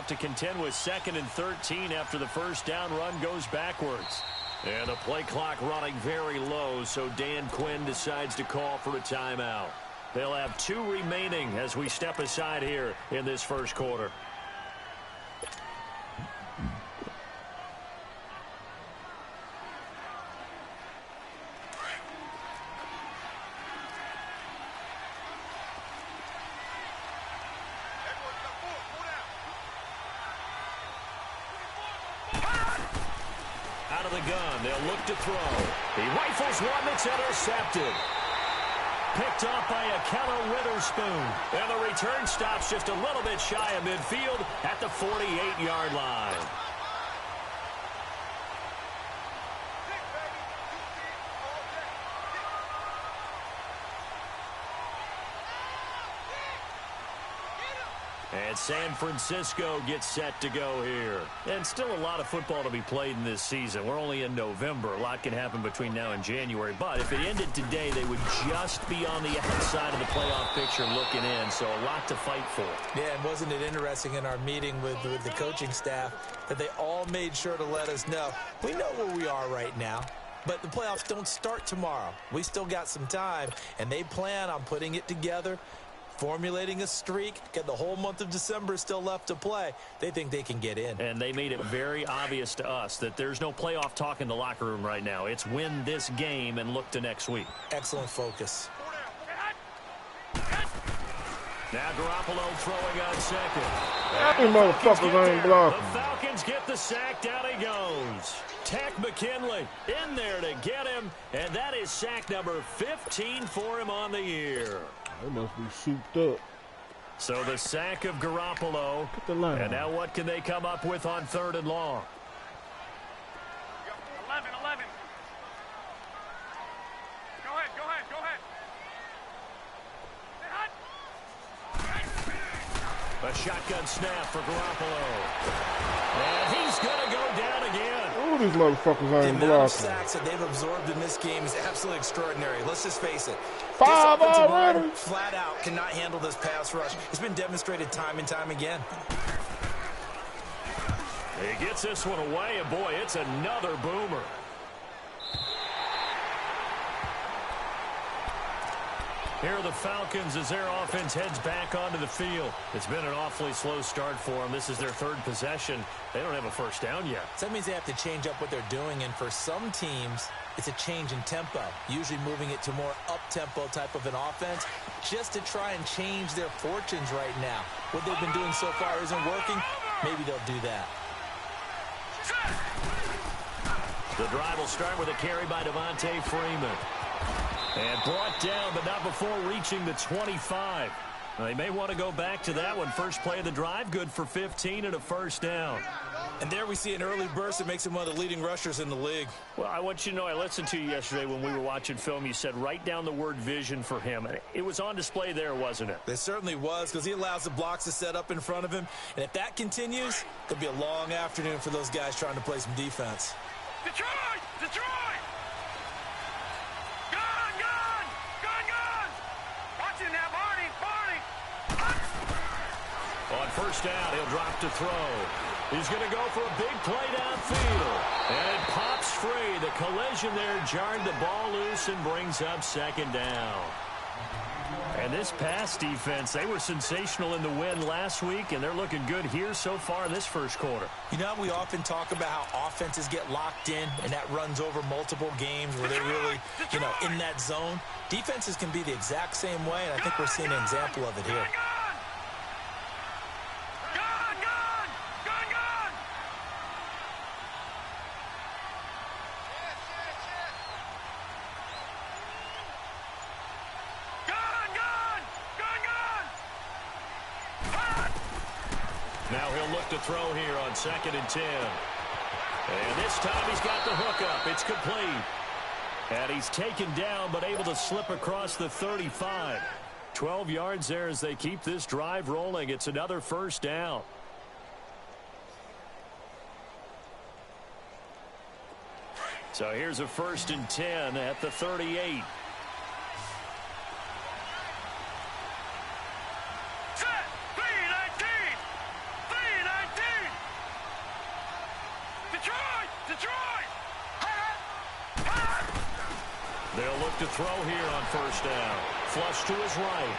have to contend with 2nd and 13 after the first down run goes backwards. And the play clock running very low, so Dan Quinn decides to call for a timeout. They'll have 2 remaining as we step aside here in this first quarter. Out of the gun, they'll look to throw. He rifles one that's intercepted. Picked off by a Keller Witherspoon. And the return stops just a little bit shy of midfield at the 48-yard line. And San Francisco gets set to go here. And still a lot of football to be played in this season. We're only in November. A lot can happen between now and January. But if it ended today, they would just be on the outside of the playoff picture looking in. So a lot to fight for. Yeah, and wasn't it interesting in our meeting with the coaching staff that they all made sure to let us know, we know where we are right now. But the playoffs don't start tomorrow. We still got some time, and they plan on putting it together, formulating a streak, get the whole month of December still left to play. They think they can get in. And they made it very obvious to us that there's no playoff talk in the locker room right now. It's win this game and look to next week. Excellent focus. Now Garoppolo throwing on second. Happy motherfuckers ain't blocking. The Falcons get the sack. Down he goes. Tack McKinley in there to get him. And that is sack number 15 for him on the year. They must be souped up. So the sack of Garoppolo. Get the line. And now what can they come up with on 3rd and long? 11. Go ahead. A shotgun snap for Garoppolo. And he's going to go down again. Ooh, these motherfuckers ain't The amount of blocking. sacks that they've absorbed in this game is absolutely extraordinary. Let's just face it. 5 This offensive line already? flat out cannot handle this pass rush. It's been demonstrated time and time again. He gets this one away, and boy, it's another boomer. Here are the Falcons as their offense heads back onto the field. It's been an awfully slow start for them. This is their 3rd possession. They don't have a first down yet. So that means they have to change up what they're doing, and for some teams, it's a change in tempo, usually moving it to more up-tempo type of an offense just to try and change their fortunes right now. What they've been doing so far isn't working. Maybe they'll do that. The drive will start with a carry by Devontae Freeman. And brought down, but not before reaching the 25. They may want to go back to that one. First play of the drive, good for 15 and a first down. And there we see an early burst that makes him one of the leading rushers in the league. Well, I want you to know, I listened to you yesterday when we were watching film. You said write down the word vision for him. It was on display there, wasn't it? It certainly was, because he allows the blocks to set up in front of him. And if that continues, it'll be a long afternoon for those guys trying to play some defense. Detroit! Watch it now, Barney! On first down, he'll drop to throw. He's going to go for a big play downfield. And it pops free. The collision there jarred the ball loose and brings up 2nd down. And this pass defense, they were sensational in the win last week, and they're looking good here so far in this first quarter. You know, we often talk about how offenses get locked in, and that runs over multiple games where they're really, in that zone. Defenses can be the exact same way, and I think we're seeing an example of it here. Now he'll look to throw here on 2nd and 10. And this time he's got the hook up. It's complete. And he's taken down but able to slip across the 35. 12 yards there as they keep this drive rolling. It's another first down. So here's a 1st and 10 at the 38. Detroit! They'll look to throw here on first down. Flush to his right.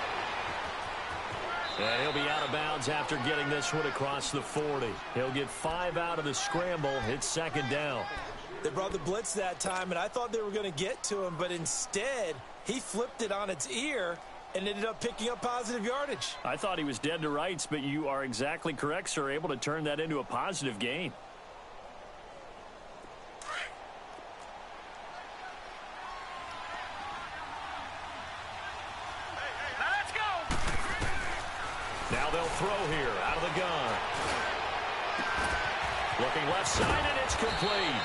And he'll be out of bounds after getting this one across the 40. He'll get 5 out of the scramble. It's second down. They brought the blitz that time, and I thought they were going to get to him, but instead he flipped it on its ear and ended up picking up positive yardage. I thought he was dead to rights, but you are exactly correct, sir. Able to turn that into a positive gain. Now they'll throw here out of the gun. Looking left side, and it's complete.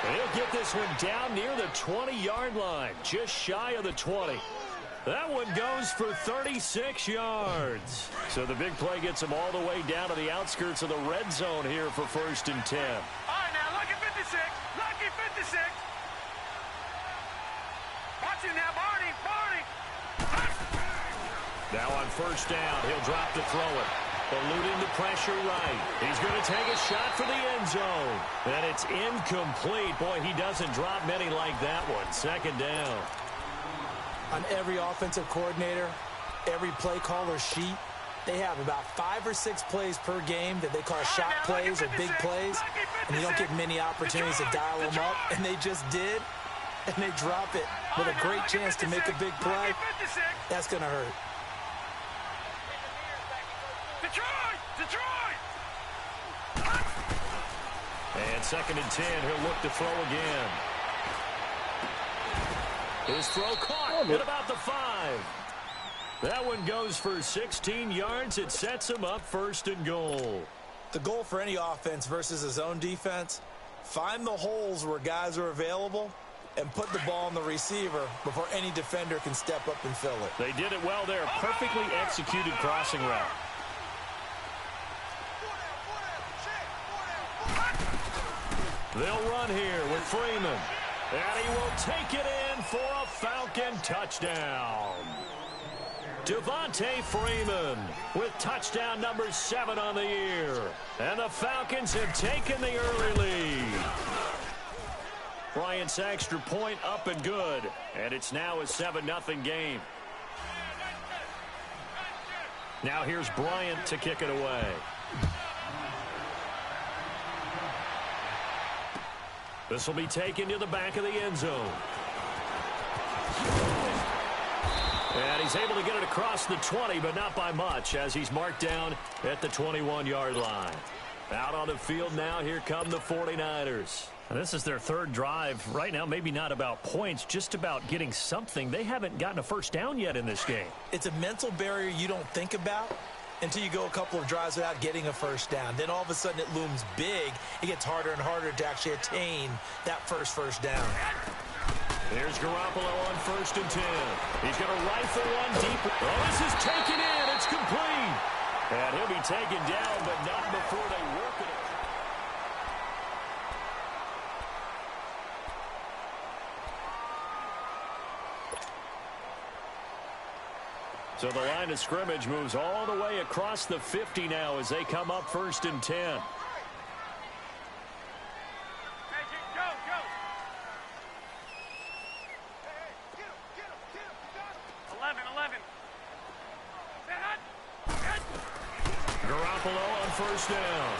And he'll get this one down near the 20-yard line, just shy of the 20. That one goes for 36 yards. So the big play gets him all the way down to the outskirts of the red zone here for 1st and 10. All right, now, lucky 56. Lucky 56. Watch him now, Barney. Barney. Now on first down, he'll drop to throw it. Eluding the pressure right. He's going to take a shot for the end zone. And it's incomplete. Boy, he doesn't drop many like that one. Second down. On every offensive coordinator, every play caller sheet, they have about 5 or 6 plays per game that they call shot plays or big plays. And you don't get many opportunities to dial them up. And they just did. And they drop it with a great chance to make a big play. That's going to hurt. Detroit! And 2nd and 10, he'll look to throw again. His throw caught at about the 5. That one goes for 16 yards. It sets him up 1st and goal. The goal for any offense versus his own defense, find the holes where guys are available and put the ball on the receiver before any defender can step up and fill it. They did it well there. Perfectly executed crossing route. They'll run here with Freeman. And he will take it in for a Falcon touchdown. Devontae Freeman with touchdown number 7 on the year. And the Falcons have taken the early lead. Bryant's extra point up and good. And it's now a 7-0 game. Now here's Bryant to kick it away. This will be taken to the back of the end zone. And he's able to get it across the 20, but not by much, as he's marked down at the 21-yard line. Out on the field now, here come the 49ers. And this is their 3rd drive. Right now, maybe not about points, just about getting something. They haven't gotten a first down yet in this game. It's a mental barrier you don't think about until you go a couple of drives without getting a first down. Then all of a sudden it looms big. It gets harder and harder to actually attain that first down. Here's Garoppolo on 1st and 10. He's going to rifle one deep. Oh, this is taken in. It's complete. And he'll be taken down, but not before they work it. So the line of scrimmage moves all the way across the 50 now as they come up 1st and 10. Hey, go! Hey, 11. Garoppolo on 1st down.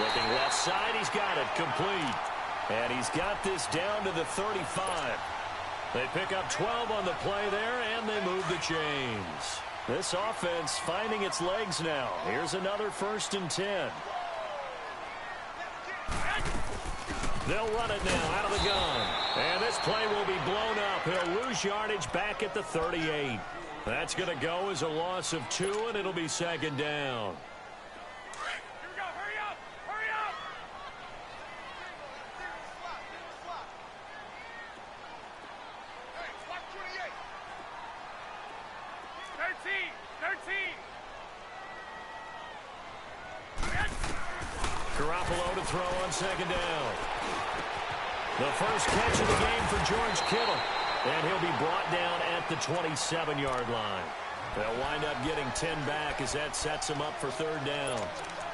Looking left side, he's got it complete. And he's got this down to the 35. They pick up 12 on the play there, and they move the chains. This offense finding its legs now. Here's another 1st and 10. They'll run it now out of the gun. And this play will be blown up. He'll lose yardage back at the 38. That's going to go as a loss of 2, and it'll be 2nd down. Here we go. Hurry up! 13. Garoppolo to throw on 2nd down. The first catch of the game for George Kittle. And he'll be brought down at the 27-yard line. They'll wind up getting 10 back as that sets him up for 3rd down.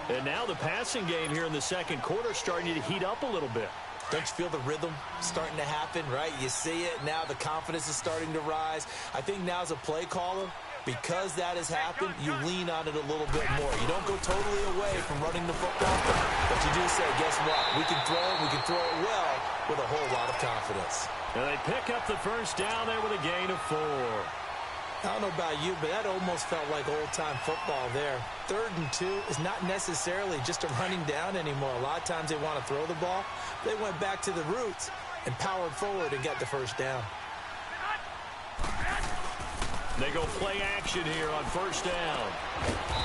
And now the passing game here in the second quarter starting to heat up a little bit. Don't you feel the rhythm starting to happen, right? You see it. Now the confidence is starting to rise. I think now as a play caller, because that has happened, you lean on it a little bit more. You don't go totally away from running the football, but you do say, guess what? We can throw it well with a whole lot of confidence. And they pick up the first down there with a gain of 4. I don't know about you, but that almost felt like old-time football there. 3rd and 2 is not necessarily just a running down anymore. A lot of times they want to throw the ball. They went back to the roots and powered forward and got the first down. They go play action here on first down.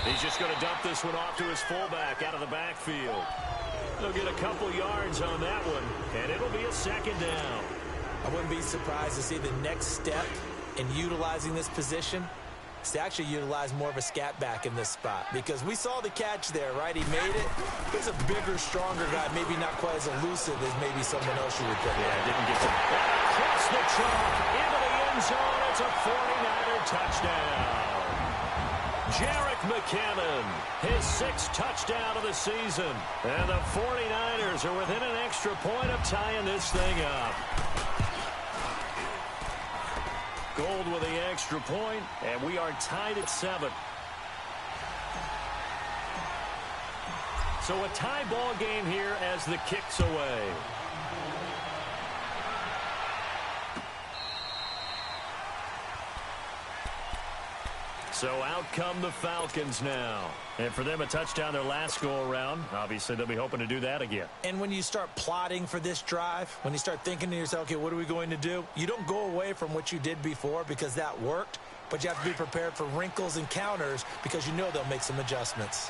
He's just going to dump this one off to his fullback out of the backfield. They'll get a couple yards on that one, and it'll be a second down. I wouldn't be surprised to see the next step in utilizing this position is to actually utilize more of a scat back in this spot, because we saw the catch there, right? He made it. He's a bigger, stronger guy, maybe not quite as elusive as maybe someone else you would put. Yeah, didn't get to across the chalk into the end zone. It's a 49er touchdown. Jarek McCammon, his 6th touchdown of the season. And the 49ers are within an extra point of tying this thing up. Gold with the extra point, and we are tied at 7. So a tie ball game here as the kick's away. So out come the Falcons now. And for them, a touchdown their last go-around. Obviously, they'll be hoping to do that again. And when you start plotting for this drive, when you start thinking to yourself, okay, what are we going to do? You don't go away from what you did before because that worked, but you have to be prepared for wrinkles and counters because you know they'll make some adjustments.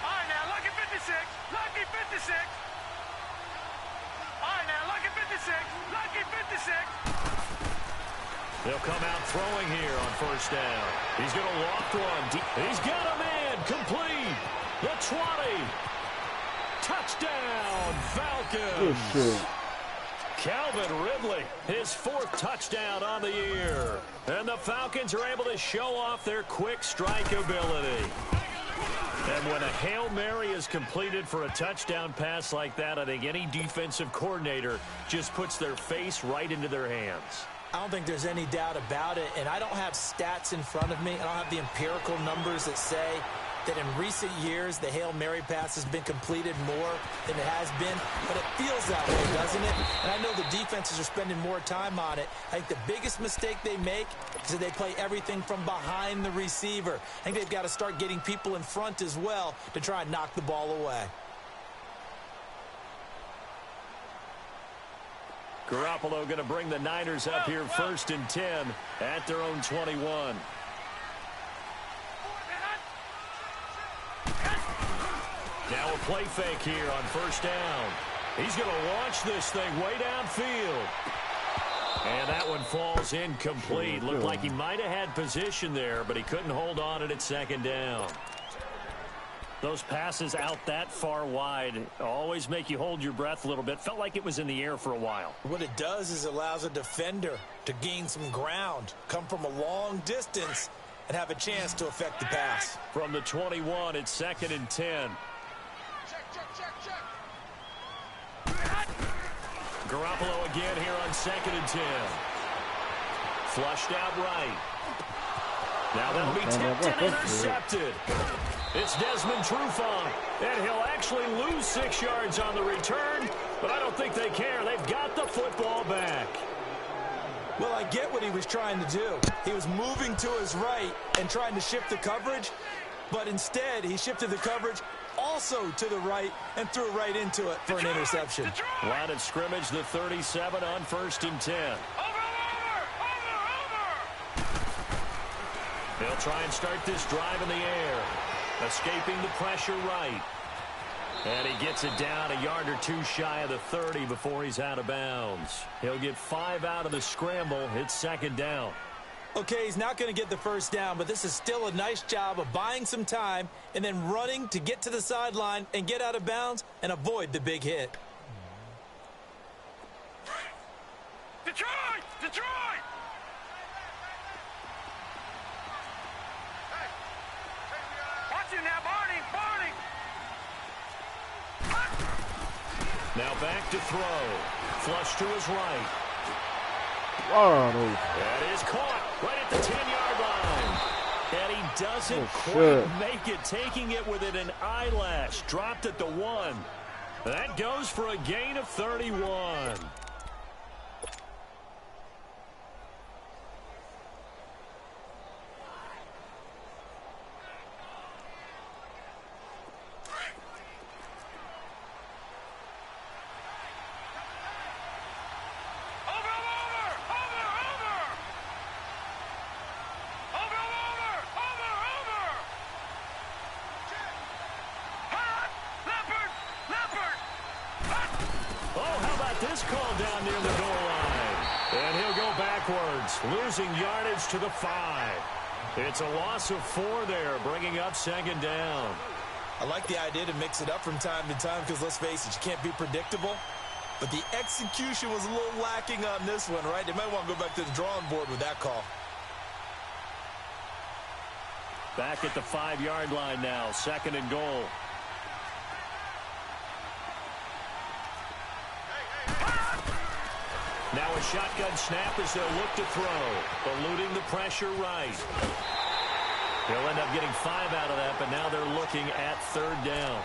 All right, now, look at 56. Lucky 56. All right, now, look at 56. Lucky 56. They'll come out throwing here on first down. He's going to loft one. He's got a man. Complete. The 20. Touchdown, Falcons. Good shit. Calvin Ridley, his 4th touchdown on the year. And the Falcons are able to show off their quick strike ability. And when a Hail Mary is completed for a touchdown pass like that, I think any defensive coordinator just puts their face right into their hands. I don't think there's any doubt about it, and I don't have stats in front of me. I don't have the empirical numbers that say that in recent years the Hail Mary pass has been completed more than it has been, but it feels that way, doesn't it? And I know the defenses are spending more time on it. I think the biggest mistake they make is that they play everything from behind the receiver. I think they've got to start getting people in front as well to try and knock the ball away. Garoppolo going to bring the Niners up here 1st and 10 at their own 21. Now a play fake here on first down. He's going to launch this thing way downfield. And that one falls incomplete. Looked like he might have had position there, but he couldn't hold on it at second down. Those passes out that far wide always make you hold your breath a little bit. Felt like it was in the air for a while. What it does is it allows a defender to gain some ground, come from a long distance, and have a chance to affect the pass. From the 21, it's 2nd and 10. Garoppolo again here on 2nd and 10. Flushed out right. Now that'll be tipped and intercepted. It's Desmond Trufant, and he'll actually lose 6 yards on the return, but I don't think they care. They've got the football back. Well, I get what he was trying to do. He was moving to his right and trying to shift the coverage, but instead he shifted the coverage also to the right and threw right into it for an interception. Line of scrimmage, the 37 on 1st and 10. They'll try and start this drive in the air. Escaping the pressure right. And he gets it down a yard or two shy of the 30 before he's out of bounds. He'll get 5 out of the scramble. It's 2nd down. Okay, he's not going to get the first down, but this is still a nice job of buying some time and then running to get to the sideline and get out of bounds and avoid the big hit. Detroit! Detroit! Now back to throw. Flush to his right. Wow, That is caught right at the 10-yard line. And he doesn't quite shit. make it, taking it within an eyelash. Dropped at the 1. That goes for a gain of 31. This call down near the goal line. And he'll go backwards, losing yardage to the 5. It's a loss of 4 there, bringing up second down. I like the idea to mix it up from time to time because, let's face it, you can't be predictable. But the execution was a little lacking on this one, right? They might want to go back to the drawing board with that call. Back at the 5-yard line now, second and goal. Now a shotgun snap as they'll look to throw. Eluding the pressure right. He'll end up getting 5 out of that, but now they're looking at third down.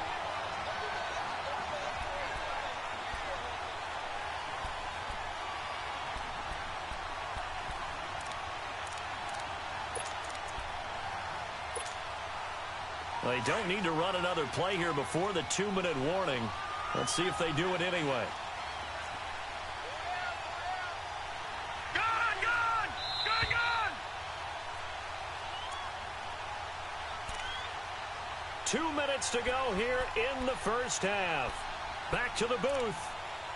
They don't need to run another play here before the 2-minute warning. Let's see if they do it anyway. 2 minutes to go here in the first half. Back to the booth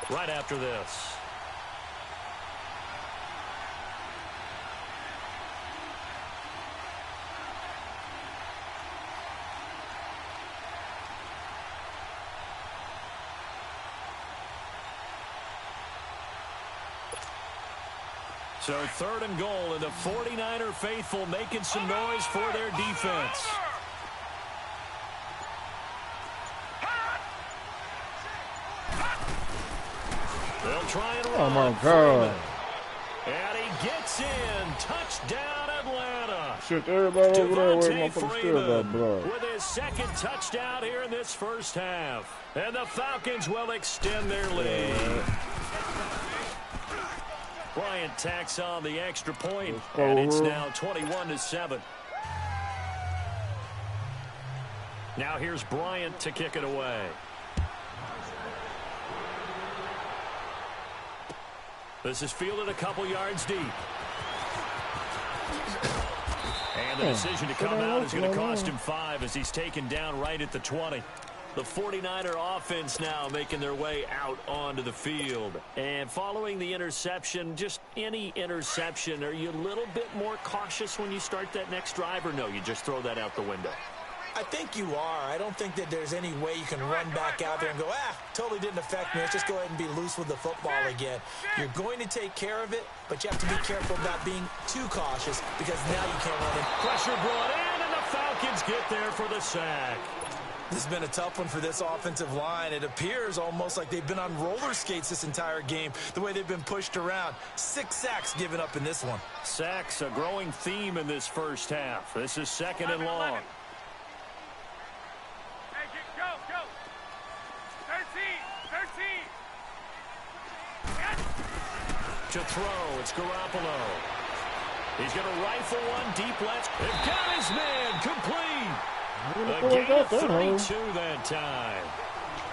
right after this. So third and goal, and the 49er faithful making some noise for their defense. They'll try and run. Oh, my God. And he gets in. Touchdown, Atlanta. Shit, everybody over there where Devontae motherfuckers still got Freeman blood. with his second touchdown here in this first half. And the Falcons will extend their lead. Bryant tacks on the extra point, and it's now 21-7. Now here's Bryant to kick it away. This is fielded a couple yards deep. And the decision to come out is going to cost him 5 as he's taken down right at the 20. The 49er offense now making their way out onto the field. And following the interception, just any interception, are you a little bit more cautious when you start that next drive, or no, you just throw that out the window? I think you are. I don't think that there's any way you can run back out there and go, totally didn't affect me. Let's just go ahead and be loose with the football again. You're going to take care of it, but you have to be careful about being too cautious because now you can't run it. Pressure brought in, and the Falcons get there for the sack. This has been a tough one for this offensive line. It appears almost like they've been on roller skates this entire game, the way they've been pushed around. 6 sacks given up in this one. Sacks, a growing theme in this first half. This is second and long. Hey, go. 13. To throw, it's Garoppolo. He's going to rifle one deep left. They've got his man complete. A gain of 32 that time.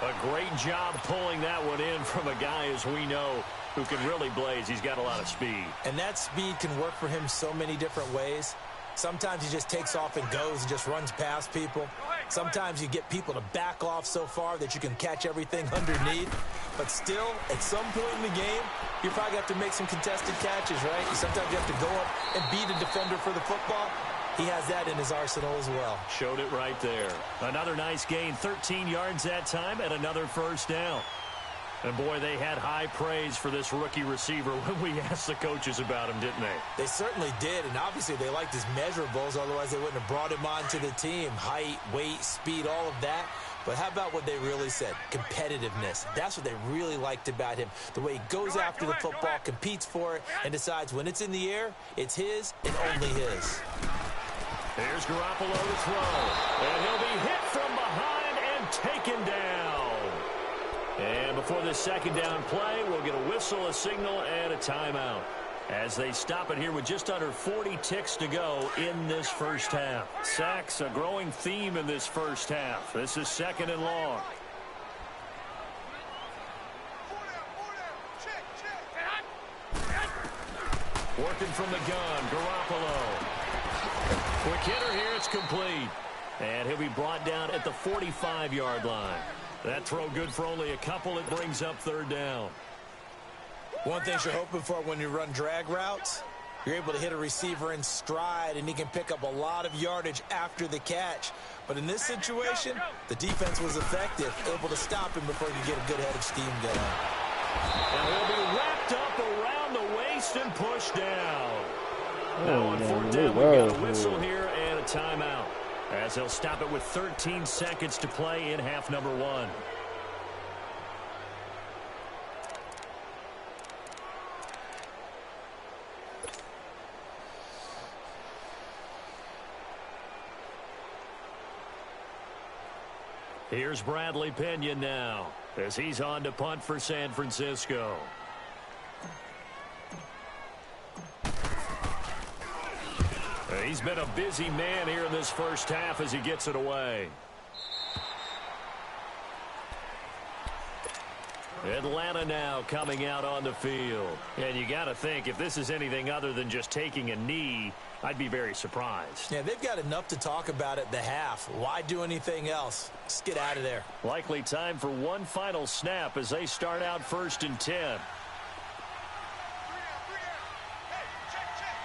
A great job pulling that one in from a guy, as we know, who can really blaze. He's got a lot of speed. And that speed can work for him so many different ways. Sometimes he just takes off and goes and just runs past people. Sometimes you get people to back off so far that you can catch everything underneath. But still, at some point in the game, you probably have to make some contested catches, right? Sometimes you have to go up and beat a defender for the football. He has that in his arsenal as well. Showed it right there. Another nice gain, 13 yards that time, and another first down. And, boy, they had high praise for this rookie receiver when we asked the coaches about him, didn't they? They certainly did, and obviously they liked his measurables. Otherwise, they wouldn't have brought him onto the team. Height, weight, speed, all of that. But how about what they really said? Competitiveness. That's what they really liked about him. The way he goes after the football, competes for it, and decides when it's in the air, it's his and only his. Here's Garoppolo to throw. And he'll be hit from behind and taken down. And before this second down play, we'll get a whistle, a signal, and a timeout, as they stop it here with just under 40 ticks to go in this first half. Sacks, a growing theme in this first half. This is 2nd and long. Working from the gun, Garoppolo. Quick hitter here, it's complete. And he'll be brought down at the 45-yard line. That throw good for only a couple. It brings up 3rd down. One thing you're hoping for when you run drag routes, you're able to hit a receiver in stride, and he can pick up a lot of yardage after the catch. But in this situation, the defense was effective, able to stop him before he could get a good head of steam going. And he'll be wrapped up around the waist and pushed down. Now on 4th down, we've got a whistle here and a timeout, as he'll stop it with 13 seconds to play in half number 1. Here's Bradley Pinion now, as he's on to punt for San Francisco. He's been a busy man here in this first half as he gets it away. Atlanta now coming out on the field. And you got to think, if this is anything other than just taking a knee, I'd be very surprised. Yeah, they've got enough to talk about at the half. Why do anything else? Just get out of there. Likely time for one final snap as they start out 1st and 10.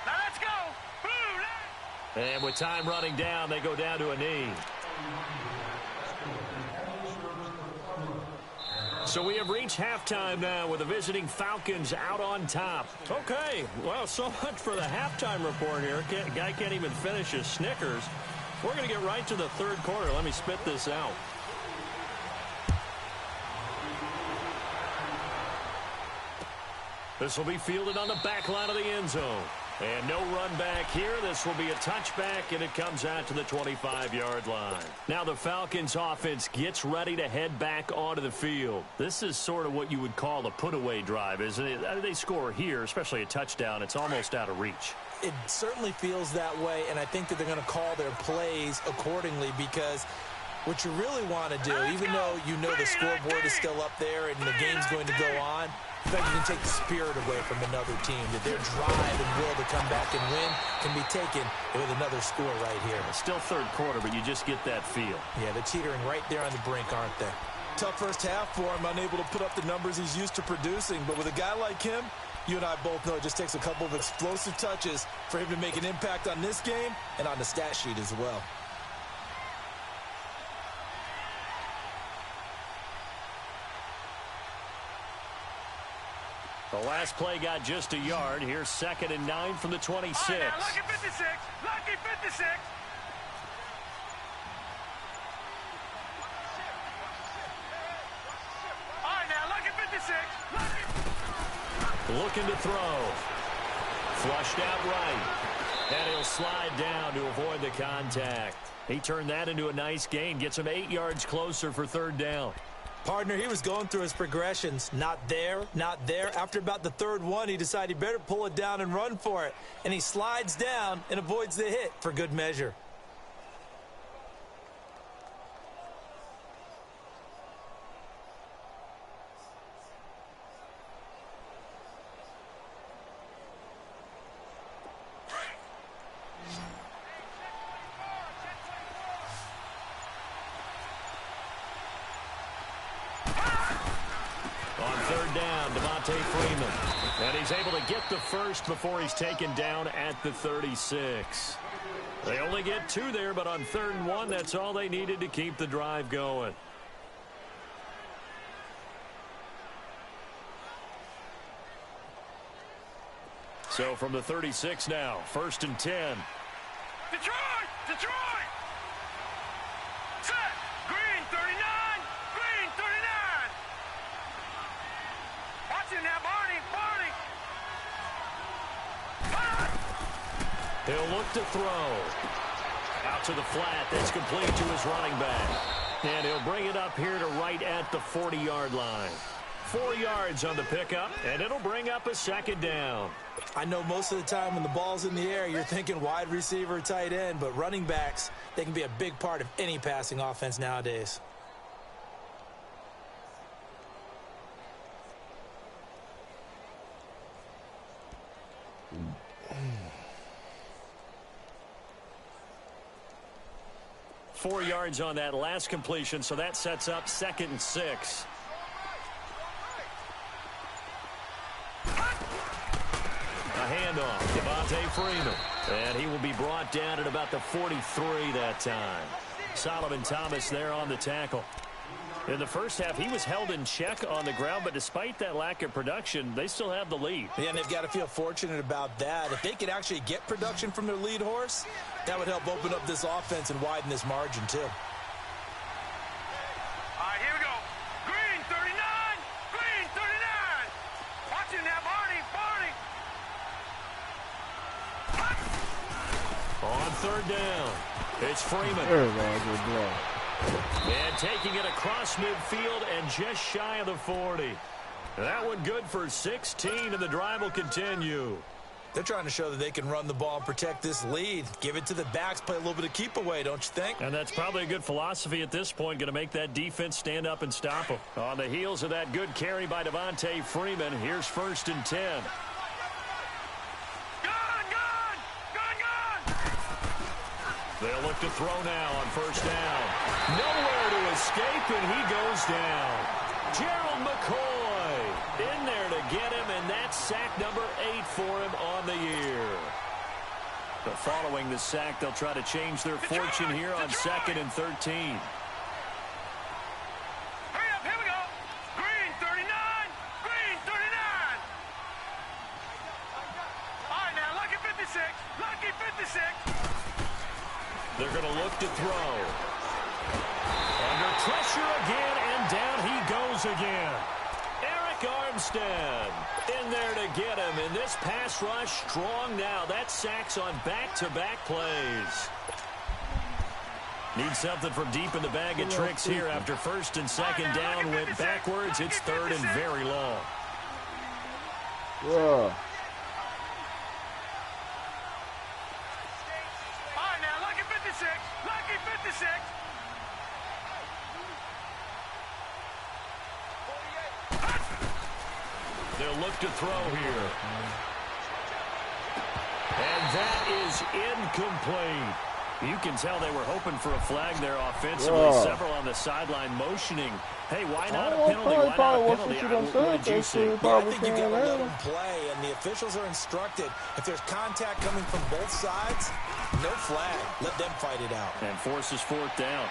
Now let's go. And with time running down, they go down to a knee. So we have reached halftime now with the visiting Falcons out on top. Okay, well, so much for the halftime report here. Guy can't even finish his Snickers. We're going to get right to the 3rd quarter. Let me spit this out. This will be fielded on the back line of the end zone. And no run back here. This will be a touchback, and it comes out to the 25-yard line. Now the Falcons offense gets ready to head back onto the field. This is sort of what you would call a put-away drive, isn't it? They score here, especially a touchdown. It's almost out of reach. It certainly feels that way, and I think that they're going to call their plays accordingly, because what you really want to do, even though you know the scoreboard is still up there and the game's going to go on, in fact, you can take the spirit away from another team, that their drive and will to come back and win can be taken with another score right here. Still 3rd quarter, but you just get that feel. Yeah, they're teetering right there on the brink, aren't they? Tough first half for him, unable to put up the numbers he's used to producing. But with a guy like him, you and I both know it just takes a couple of explosive touches for him to make an impact on this game and on the stat sheet as well. The last play got just a yard. Here's 2nd and 9 from the 26. All right, now, lucky 56. Lucky 56. All right, now, lucky 56. Looking to throw. Flushed out right. And he'll slide down to avoid the contact. He turned that into a nice gain. Gets him 8 yards closer for 3rd down. Partner, he was going through his progressions. Not there, not there. After about the 3rd one, he decided he better pull it down and run for it. And he slides down and avoids the hit for good measure. And he's able to get the first before he's taken down at the 36. They only get 2 there, but on 3rd and 1, that's all they needed to keep the drive going. So from the 36 now, 1st and 10. Detroit! Detroit! Set! Green, 39! He'll look to throw. Out to the flat. That's complete to his running back. And he'll bring it up here to right at the 40-yard line. 4 yards on the pickup, and it'll bring up a second down. I know most of the time when the ball's in the air, you're thinking wide receiver, tight end, but running backs, they can be a big part of any passing offense nowadays. Four yards on that last completion, so that sets up 2nd and 6. A handoff, Devontae Freeman. And he will be brought down at about the 43 that time. Solomon Thomas there on the tackle. In the first half, he was held in check on the ground, but despite that lack of production, they still have the lead. Yeah, and they've got to feel fortunate about that. If they could actually get production from their lead horse, that would help open up this offense and widen this margin, too. All right, here we go. Green, 39. Green, 39. Watch it now, Barney. On 3rd down, it's Freeman. There we go. Good blow. And taking it across midfield and just shy of the 40. That one good for 16, and the drive will continue. They're trying to show that they can run the ball and protect this lead. Give it to the backs, play a little bit of keep away, don't you think? And that's probably a good philosophy at this point, going to make that defense stand up and stop them. On the heels of that good carry by Devontae Freeman, here's 1st and 10. They'll look to throw now on 1st down. Nowhere to escape, and he goes down. Gerald McCoy in there to get him, and that's sack number 8 for him on the year. But following the sack, they'll try to change their fortune here on 2nd and 13. Hurry up, here we go. Green, 39. Green, 39. All right, now, lucky 56. Lucky 56. They're going to look to throw. Under pressure again, and down he goes again. Eric Armstead in there to get him, and this pass rush strong now. That sacks on back-to-back plays. Need something from deep in the bag of tricks here after 1st and 2nd down went backwards. It's 3rd and very long. Yeah. Lucky 56. They'll look to throw here. And that is incomplete. You can tell they were hoping for a flag there offensively. Yeah. Several on the sideline motioning. Hey, why not a penalty? Why not a penalty? What did you see? Well, I think you got to let them play, and the officials are instructed. If there's contact coming from both sides, no flag. Let them fight it out. And forces 4th down.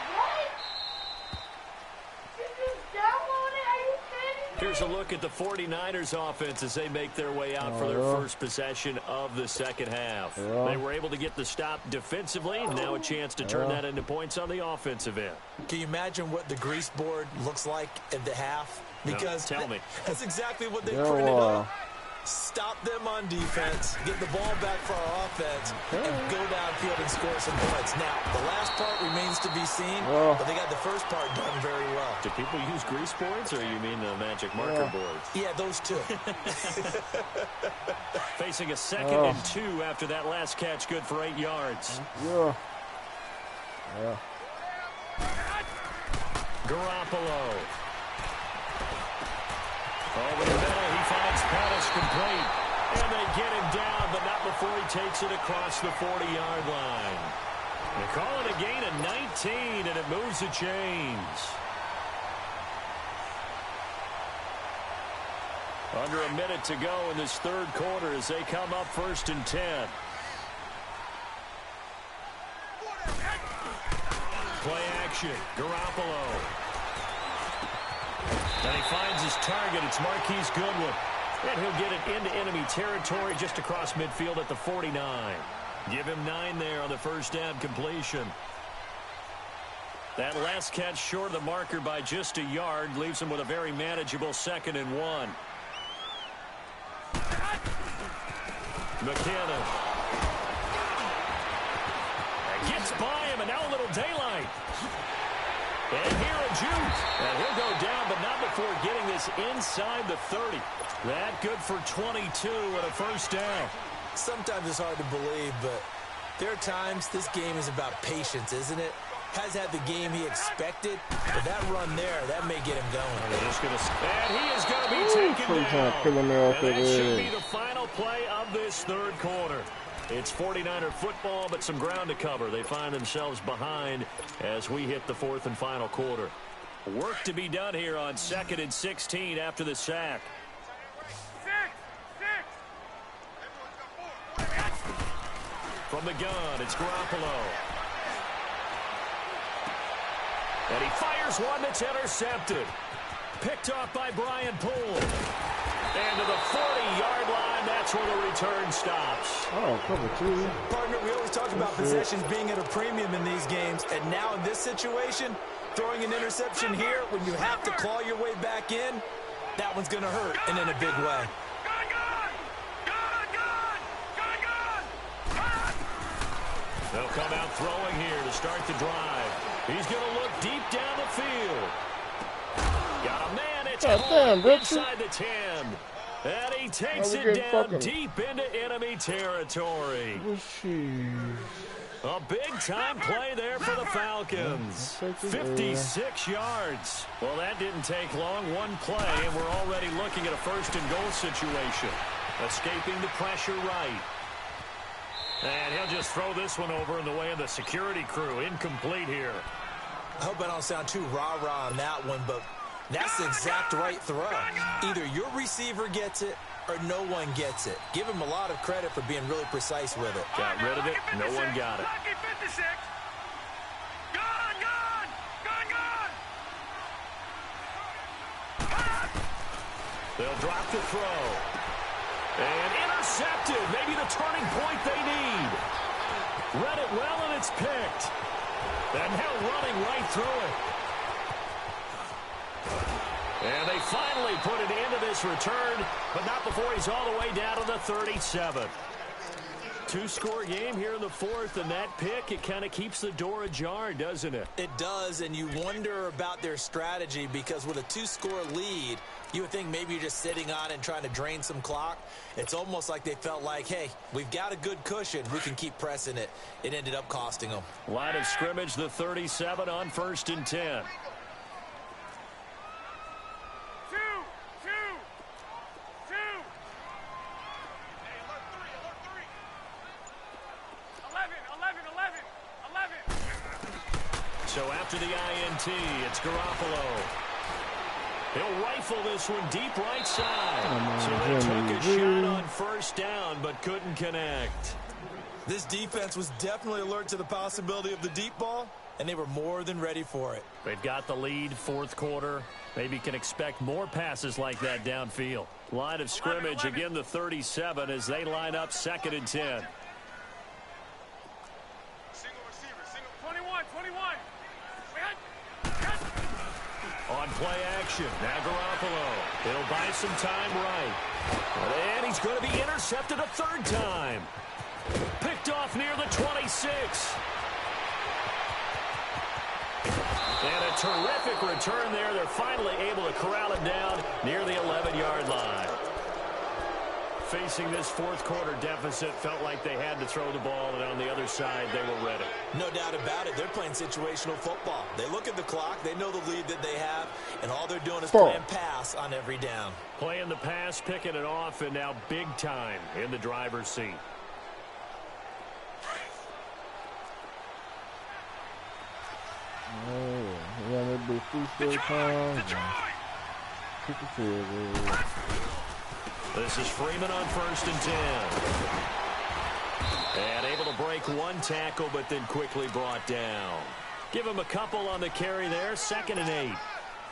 Here's a look at the 49ers offense as they make their way out for their first possession of the second half. They were able to get the stop defensively, and now a chance to turn that into points on the offensive end. Can you imagine what the grease board looks like at the half? Because tell me. That's exactly what they printed up. Stop them on defense, get the ball back for our offense, and go downfield and score some points. Now, the last part remains to be seen, but they got the first part done very well. Do people use grease boards, or you mean the magic marker boards? Yeah, those two. Facing a 2nd and 2 after that last catch, good for 8 yards. Yeah. Garoppolo. Over the middle, he finds Pettis complete. And they get him down, but not before he takes it across the 40-yard line. They call it a gain of 19, and it moves the chains. Under a minute to go in this 3rd quarter as they come up 1st and 10. Play action, Garoppolo. And he finds his target. It's Marquise Goodwin. And he'll get it into enemy territory just across midfield at the 49. Give him 9 there on the first down completion. That last catch short of the marker by just a yard leaves him with a very manageable 2nd and 1. McKinnon. shoot. And he'll go down, but not before getting this inside the 30. That good for 22 and a first down. Sometimes it's hard to believe, but there are times this game is about patience, isn't it? Has had the game he expected, but that run there, that may get him going. And he is going to be taken down. And that should be the final play of this third quarter. It's 49er football, but some ground to cover. They find themselves behind as we hit the fourth and final quarter. Work to be done here on 2nd and 16 after the sack. From the gun, it's Garoppolo. And he fires one that's intercepted. Picked off by Brian Poole. And to the 40-yard line, that's where the return stops. Oh, cover 2. Partner, we always talk about possessions being at a premium in these games, and now in this situation, throwing an interception here when you have to claw your way back in, that one's going to hurt, and in a big way. They'll come out throwing here to start the drive. He's going to look deep down the field. Got a man. It's inside the 10. And he takes it down deep into enemy territory. A big-time play there for the Falcons. 56 yards. Well, that didn't take long. One play, and we're already looking at a first-and-goal situation. Escaping the pressure right. And he'll just throw this one over in the way of the security crew. Incomplete here. I hope I don't sound too rah-rah on that one, but that's the exact right throw. Either your receiver gets it or no one gets it. Give him a lot of credit for being really precise with it. Got rid of it. No one got it. They'll drop the throw. And intercepted. Maybe the turning point they need. Read it well, and it's picked. And now running right through it. And they finally put it into this return, but not before he's all the way down to the 37. Two-score game here in the fourth, and that pick, it kind of keeps the door ajar, doesn't it? It does, and you wonder about their strategy because with a two-score lead, you would think maybe you're just sitting on it and trying to drain some clock. It's almost like they felt like, hey, we've got a good cushion. We can keep pressing it. It ended up costing them. Line of scrimmage, the 37 on 1st and 10. So after the INT, it's Garoppolo. He'll rifle this one deep right side. So they took a shot on first down, but couldn't connect. This defense was definitely alert to the possibility of the deep ball, and they were more than ready for it. They've got the lead, fourth quarter. Maybe can expect more passes like that downfield. Line of scrimmage, again the 37 as they line up 2nd and 10. On play action, now Garoppolo. He'll buy some time right. And he's going to be intercepted a third time. Picked off near the 26. And a terrific return there. They're finally able to corral him down near the 11-yard line. Facing this fourth quarter deficit, felt like they had to throw the ball, and on the other side, they were ready. No doubt about it. They're playing situational football. They look at the clock. They know the lead that they have, and all they're doing is playing pass on every down. Playing the pass, picking it off, and now big time in the driver's seat. Oh, yeah, that'd be free time. Kick the field goal. This is Freeman on 1st and 10. And able to break one tackle, but then quickly brought down. Give him a couple on the carry there. 2nd and 8.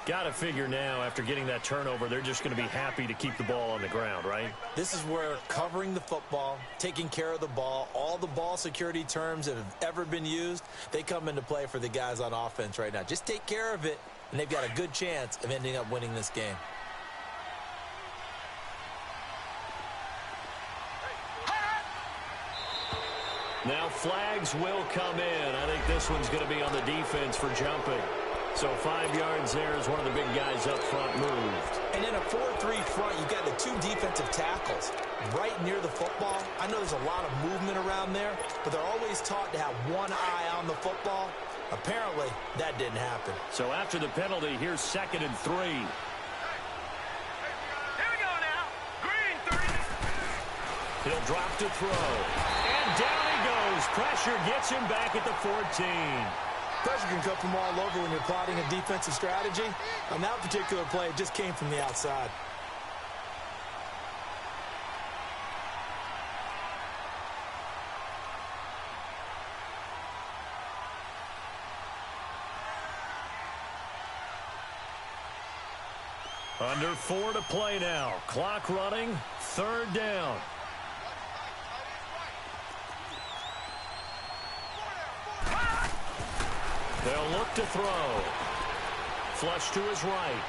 Got to figure now, after getting that turnover, they're just going to be happy to keep the ball on the ground, right? This is where covering the football, taking care of the ball, all the ball security terms that have ever been used, they come into play for the guys on offense right now. Just take care of it, and they've got a good chance of ending up winning this game. Now flags will come in. I think this one's going to be on the defense for jumping. So 5 yards there as one of the big guys up front moved. And in a 4-3 front, you've got the 2 defensive tackles right near the football. I know there's a lot of movement around there, but they're always taught to have one eye on the football. Apparently, that didn't happen. So after the penalty, here's 2nd and 3. Here we go now. Green 30. He'll drop to throw. And down he goes. Pressure gets him back at the 14. Pressure can come from all over when you're plotting a defensive strategy. On that particular play, it just came from the outside. Under 4 to play now. Clock running. 3rd down. They'll look to throw. Flush to his right.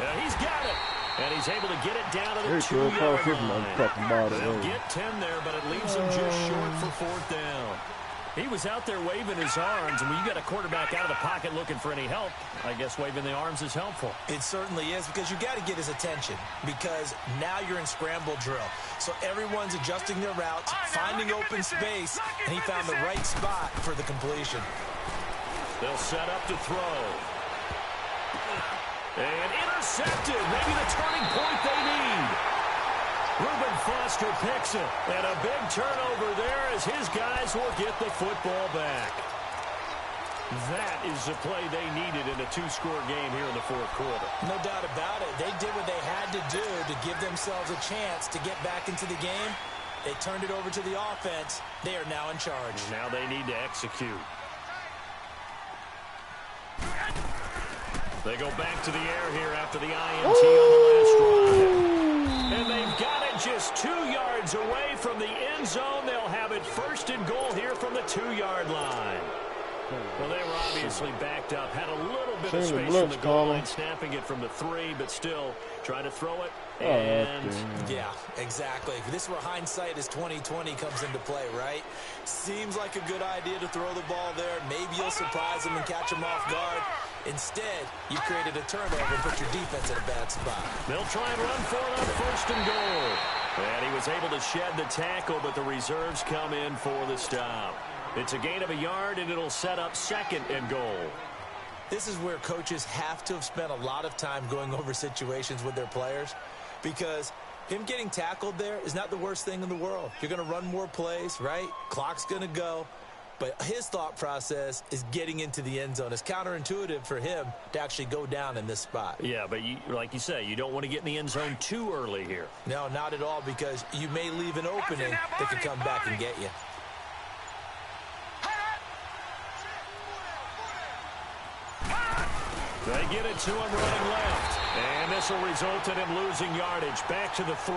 And he's got it. And he's able to get it down to the 2-yard line. They'll get 10 there, but it leaves him just short for 4th down. He was out there waving his arms, and when you got a quarterback out of the pocket looking for any help, I guess waving the arms is helpful. It certainly is, because you got to get his attention, because now you're in scramble drill. So everyone's adjusting their routes, finding open space, and he found the right spot for the completion. They'll set up to throw. And intercepted. Maybe the turning point they need. Reuben Foster picks it. And a big turnover there as his guys will get the football back. That is the play they needed in a 2-score game here in the 4th quarter. No doubt about it. They did what they had to do to give themselves a chance to get back into the game. They turned it over to the offense. They are now in charge. Now they need to execute. They go back to the air here after the INT on the last drive. And they've got it just 2 yards away from the end zone. They'll have it 1st and goal here from the 2-yard line. Well, they were obviously backed up. Had a little bit of space from the goal line, snapping it from the 3, but still trying to throw it. And yeah, exactly. This is where hindsight is 20/20 comes into play, right? Seems like a good idea to throw the ball there. Maybe you'll surprise them and catch them off guard. Instead, you created a turnover and put your defense in a bad spot. They'll try and run for it on 1st and goal. And he was able to shed the tackle, but the reserves come in for the stop. It's a gain of a yard, and it'll set up 2nd and goal. This is where coaches have to have spent a lot of time going over situations with their players, because him getting tackled there is not the worst thing in the world. You're going to run more plays, right? Clock's going to go. But his thought process is getting into the end zone. It's counterintuitive for him to actually go down in this spot. Yeah, but like you say, you don't want to get in the end zone too early here. No, not at all, because you may leave an opening that could come back and get you. They get it to him running left. And this will result in him losing yardage. Back to the 3.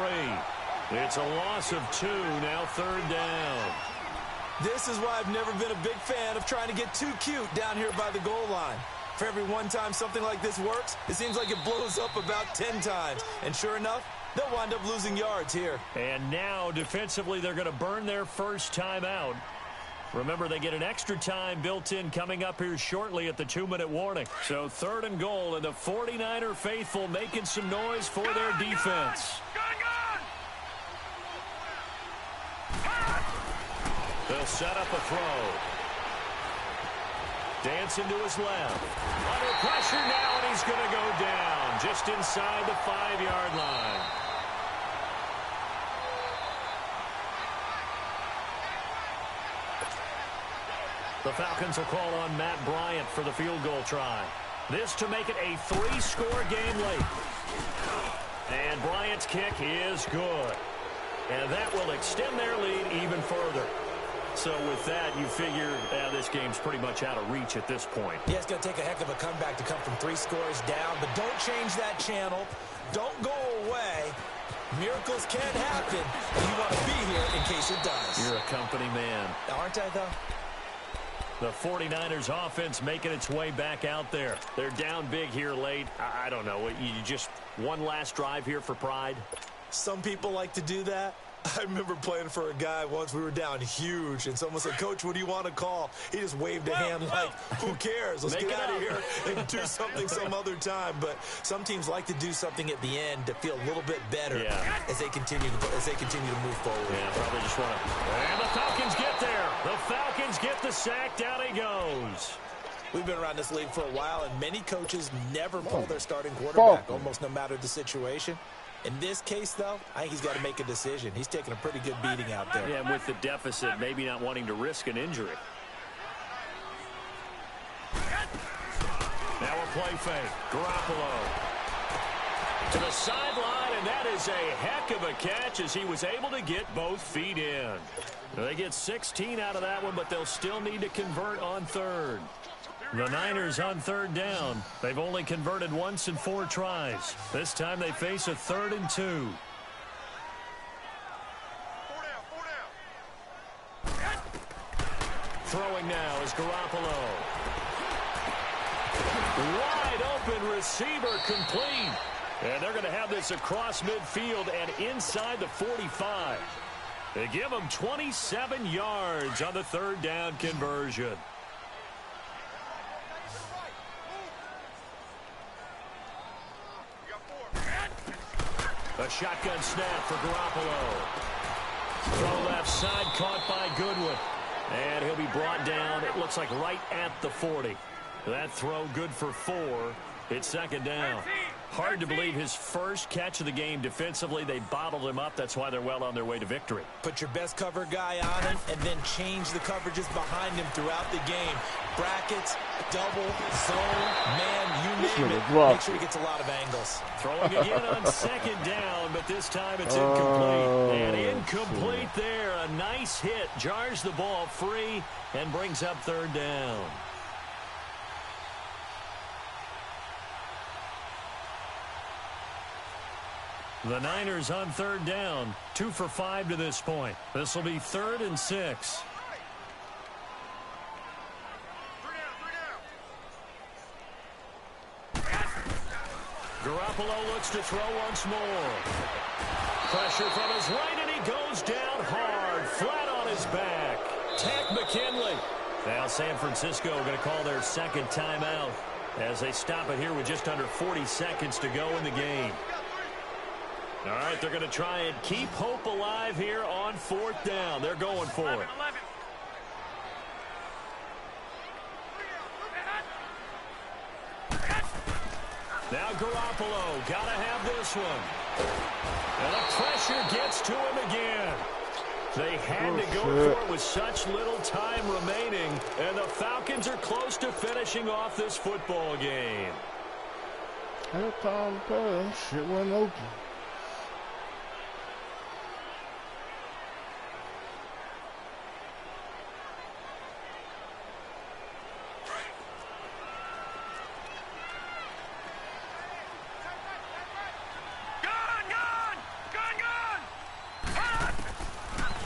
It's a loss of 2, now 3rd down. This is why I've never been a big fan of trying to get too cute down here by the goal line. For every one time something like this works, it seems like it blows up about 10 times. And sure enough, they'll wind up losing yards here. And now, defensively, they're going to burn their first time out. Remember, they get an extra time built in coming up here shortly at the 2-minute warning. So 3rd and goal, and the 49er faithful making some noise for their defense. They'll set up a throw. Dancing to his left. Under pressure now, and he's going to go down just inside the 5-yard line. The Falcons will call on Matt Bryant for the field goal try. This to make it a 3-score game late. And Bryant's kick is good. And that will extend their lead even further. So with that, you figure this game's pretty much out of reach at this point. Yeah, it's going to take a heck of a comeback to come from 3 scores down. But don't change that channel. Don't go away. Miracles can happen, and you want to be here in case it does. You're a company man. Aren't I, though? The 49ers offense making its way back out there. They're down big here late. I don't know. You just one last drive here for pride? Some people like to do that. I remember playing for a guy once. We were down huge, and someone said, "Coach, what do you want to call?" He just waved a hand like, "Who cares? Let's get out of here and do something some other time." But some teams like to do something at the end to feel a little bit better as they continue to move forward. Yeah, probably just want to. And the Falcons get there. The Falcons get the sack. Down he goes. We've been around this league for a while, and many coaches never pull their starting quarterback, almost no matter the situation. In this case, though, I think he's got to make a decision. He's taking a pretty good beating out there. Yeah, with the deficit, maybe not wanting to risk an injury. Now a play fake. Garoppolo to the sideline, and that is a heck of a catch as he was able to get both feet in. They get 16 out of that one, but they'll still need to convert on third. The Niners on third down. They've only converted once in 4 tries. This time they face a 3rd and 2. Throwing now is Garoppolo. Wide open receiver complete. And they're going to have this across midfield and inside the 45. They give them 27 yards on the 3rd down conversion. A shotgun snap for Garoppolo. Throw left side, caught by Goodwin. And he'll be brought down, it looks like right at the 40. That throw good for 4. It's 2nd down. Hard to believe his first catch of the game defensively. They bottled him up. That's why they're well on their way to victory. Put your best cover guy on him and then change the coverages behind him throughout the game. Brackets, double, zone, man, you name it. Make sure he gets a lot of angles. Throwing again on 2nd down, but this time it's incomplete. And incomplete there. A nice hit. Jars the ball free and brings up 3rd down. The Niners on 3rd down. 2 for 5 to this point. This will be 3rd and 6. Garoppolo looks to throw once more. Pressure from his right, and he goes down hard, flat on his back. Tech McKinley. Now San Francisco going to call their 2nd timeout as they stop it here with just under 40 seconds to go in the game. All right, they're going to try and keep hope alive here on 4th down. They're going for it. Now Garoppolo, got to have this one. And the pressure gets to him again. They had to go for it with such little time remaining, and the Falcons are close to finishing off this football game. Had time to play. Shit wasn't open.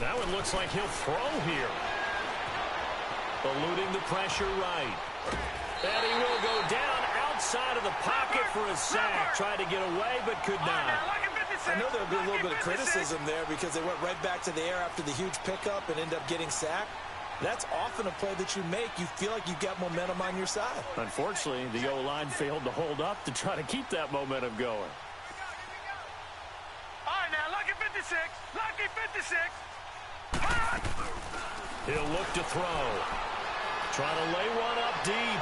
That one looks like he'll throw here. Eluding the pressure right. And he will go down outside of the pocket for a sack. Tried to get away, but could not. I know there'll be a little bit of criticism there because they went right back to the air after the huge pickup and ended up getting sacked. That's often a play that you make. You feel like you've got momentum on your side. Unfortunately, the O-line failed to hold up to try to keep that momentum going. All right, now, lucky 56. Lucky 56. He'll look to throw. Trying to lay one up deep.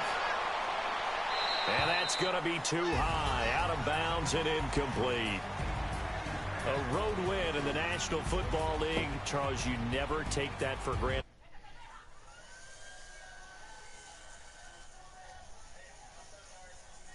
And that's going to be too high. Out of bounds and incomplete. A road win in the National Football League. Charles, you never take that for granted.